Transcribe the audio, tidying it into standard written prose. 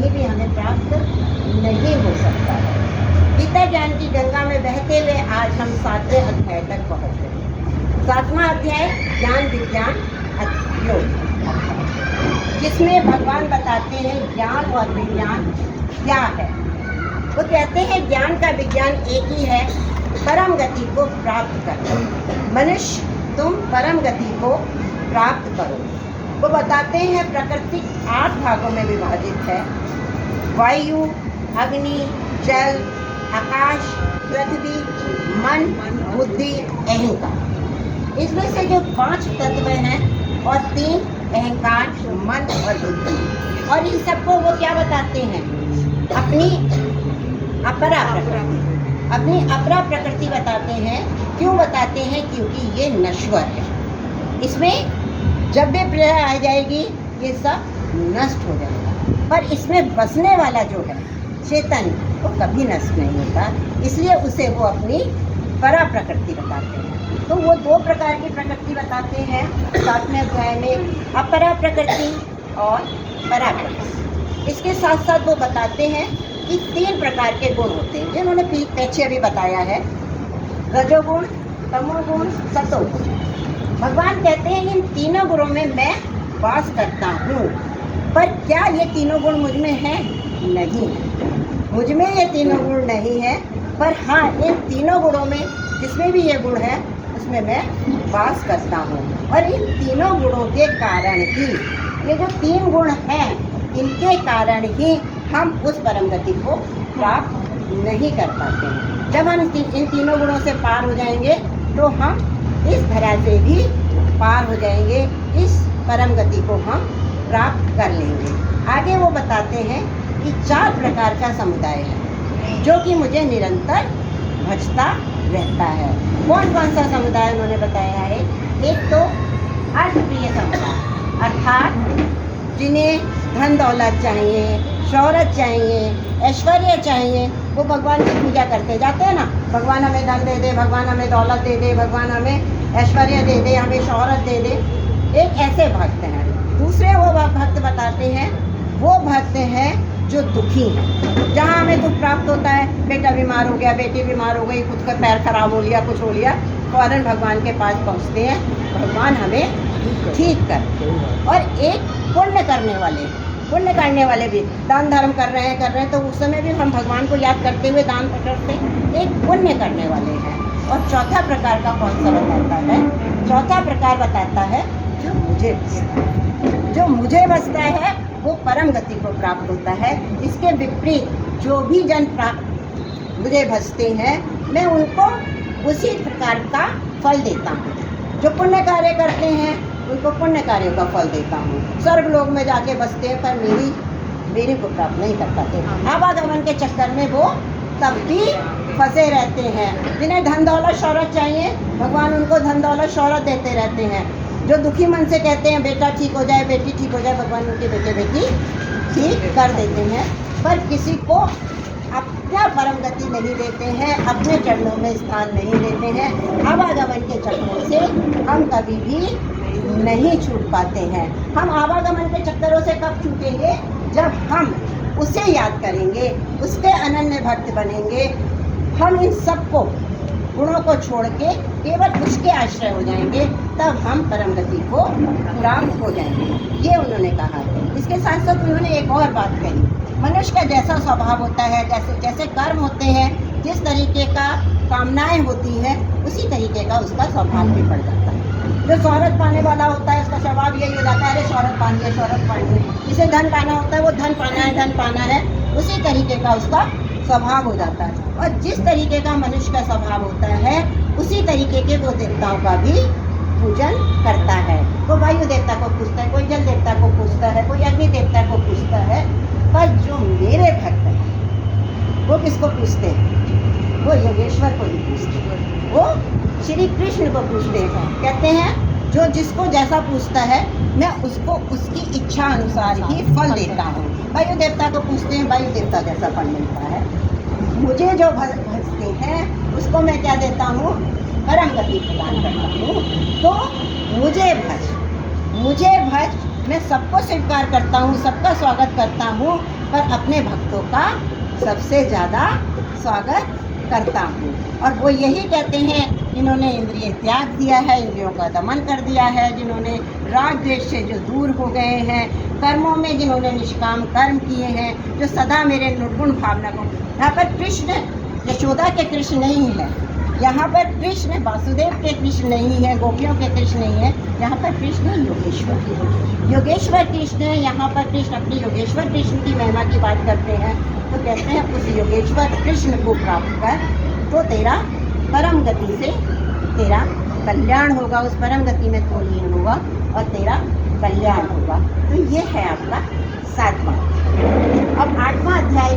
कहीं भी हमें प्राप्त नहीं हो सकता है। गीता ज्ञान की गंगा में बहते हुए आज हम 7वें अध्याय तक पहुँच गए। 7वां अध्याय ज्ञान विज्ञान योग, जिसमें भगवान बताते हैं ज्ञान और विज्ञान क्या है। वो कहते हैं ज्ञान का विज्ञान एक ही है, परम गति को प्राप्त करना। मनुष्य तुम परम गति को प्राप्त करो। वो बताते हैं प्रकृति 8 भागों में विभाजित है, वायु, अग्नि, जल, आकाश, पृथ्वी, मन, बुद्धि, अहंकार। इसमें से जो 5 तत्व हैं और 3 अहंकार, मन और बुद्धि, और इन सबको वो क्या बताते हैं, अपनी अपरा प्रकृति बताते हैं। क्यों बताते हैं? क्योंकि ये नश्वर है। इसमें जब भी प्रलय आ जाएगी ये सब नष्ट हो जाएगा, पर इसमें बसने वाला जो है चेतन वो कभी नष्ट नहीं होता, इसलिए उसे वो अपनी परा प्रकृति बताते हैं। तो वो 2 प्रकार की प्रकृति बताते हैं 7वें अध्याय में, अपरा प्रकृति और परा प्रकृति। इसके साथ साथ वो बताते हैं कि 3 प्रकार के गुण होते हैं, जिन्होंने पीछे अभी बताया है, रजोगुण, तमोगुण, सतोगुण। भगवान कहते हैं इन तीनों गुणों में मैं वास करता हूँ, पर क्या ये तीनों गुण मुझ में हैं? नहीं, मुझ में ये तीनों गुण नहीं है, पर हाँ इन तीनों गुणों में जिसमें भी ये गुण है उसमें मैं वास करता हूँ। और इन तीनों गुणों के कारण ही, ये जो 3 गुण हैं इनके कारण ही हम उस परम गति को प्राप्त नहीं कर पाते हैं। जब हम इन तीनों गुणों से पार हो जाएंगे तो हम इस धरा से भी पार हो जाएंगे, इस परम गति को हम प्राप्त कर लेंगे। आगे वो बताते हैं कि 4 प्रकार का समुदाय है जो कि मुझे निरंतर भजता रहता है। कौन कौन सा समुदाय उन्होंने बताया है? एक तो अर्थप्रिय समुदाय, अर्थात जिन्हें धन दौलत चाहिए, शोहरत चाहिए, ऐश्वर्य चाहिए, वो भगवान की पूजा करते जाते हैं ना, भगवान हमें धन दे दे, भगवान हमें दौलत दे दे, भगवान हमें ऐश्वर्य दे दे, हमें शोहरत दे दे। एक ऐसे भक्त हैं। दूसरे वो भक्त बताते हैं, वो भक्त हैं जो दुखी हैं। जहाँ हमें दुख प्राप्त होता है, बेटा बीमार हो गया, बेटी बीमार हो गई, खुद का पैर खराब हो लिया, कुछ हो लिया, फौरन भगवान के पास पहुँचते हैं, भगवान हमें ठीक करते हैं। और एक पुण्य करने वाले भी दान धर्म कर रहे हैं तो उस समय भी हम भगवान को याद करते हुए दान करते हैं, एक पुण्य करने वाले हैं। और चौथा प्रकार का कौन सा बताता है? चौथा प्रकार बताता है जो मुझे बसता है वो परम गति को प्राप्त होता है। इसके विपरीत जो भी जन प्राप्त मुझे भजते हैं मैं उनको उसी प्रकार का फल देता हूँ। जो पुण्य कार्य करते हैं उनको पुण्य कार्यों का फल देता हूँ। स्वर्ग लोक में जाके बसते हैं पर मेरी को प्राप्त नहीं कर पाते। आवागमन के चक्कर में वो तब भी फंसे रहते हैं। जिन्हें धन दौलत शौहरत चाहिए भगवान उनको धन दौलत शौहरत देते रहते हैं। जो दुखी मन से कहते हैं बेटा ठीक हो जाए, बेटी ठीक हो जाए, भगवान उनके बेटे बेटी ठीक कर देते हैं, पर किसी को अपना परम गति नहीं देते हैं, अपने चरणों में स्थान नहीं देते हैं। आवागमन के चक्करों से हम कभी भी नहीं छूट पाते हैं। हम आवागमन के चक्करों से कब छूटेंगे? जब हम उसे याद करेंगे, उसके अनन्य भक्त बनेंगे। हम इन सबको गुणों को छोड़ के केवल उसके आश्रय हो जाएंगे, तब हम परम गति को प्राप्त हो जाएंगे, ये उन्होंने कहा। इसके साथ साथ उन्होंने एक और बात कही, मनुष्य का जैसा स्वभाव होता है, जैसे कर्म होते हैं, जिस तरीके का कामनाएं होती हैं, उसी तरीके का उसका स्वभाव भी पड़ जाता है। जो शौहरत पाने वाला होता है उसका स्वभाव यही हो जाता है, अरे शौहरत पानी है। जिसे धन पाना होता है वो धन पाना है, उसी तरीके का उसका स्वभाव हो जाता है। और जिस तरीके का मनुष्य का स्वभाव होता है उसी तरीके के वो देवताओं का भी पूजन करता है। कोई वायु देवता को पूजता है, कोई जल देवता को पूजता है, कोई अग्नि देवता को पूजता है। पर जो मेरे भक्त हैं वो किसको पूजते हैं? वो योगेश्वर को ही पूजते हैं, वो श्री कृष्ण को पूजते हैं। कहते हैं जो जिसको जैसा पूजता है मैं उसको उसकी इच्छा अनुसार ही फल देता हूँ। वायु देवता को पूजते हैं, वायु देवता जैसा फल मिलता है। मुझे जो भजते हैं उसको मैं क्या देता हूँ? परम गति प्रदान करता हूँ। तो मुझे भज मैं सबको स्वीकार करता हूँ, सबका स्वागत करता हूँ, पर अपने भक्तों का सबसे ज़्यादा स्वागत करता हूँ। और वो यही कहते हैं, इन्होंने इंद्रिय त्याग दिया है, इंद्रियों का दमन कर दिया है, जिन्होंने राग द्वेष से जो दूर हो गए हैं, कर्मों में जिन्होंने निष्काम कर्म किए हैं, जो सदा मेरे निर्गुण भावना को। यहाँ पर कृष्ण यशोदा के कृष्ण नहीं है, यहाँ पर कृष्ण वासुदेव के कृष्ण नहीं है, गोपियों के कृष्ण नहीं है, यहाँ पर कृष्ण योगेश्वर योगेश्वर कृष्ण है। यहाँ पर कृष्ण अपनी योगेश्वर कृष्ण की महिमा की बात करते हैं, तो कहते हैं उस योगेश्वर कृष्ण को प्राप्त कर तो तेरा परम गति से तेरा कल्याण होगा, उस परम गति में तू लीन होगा और तेरा कल्याण होगा। तो ये है आपका 7वां। अब 8वां अध्याय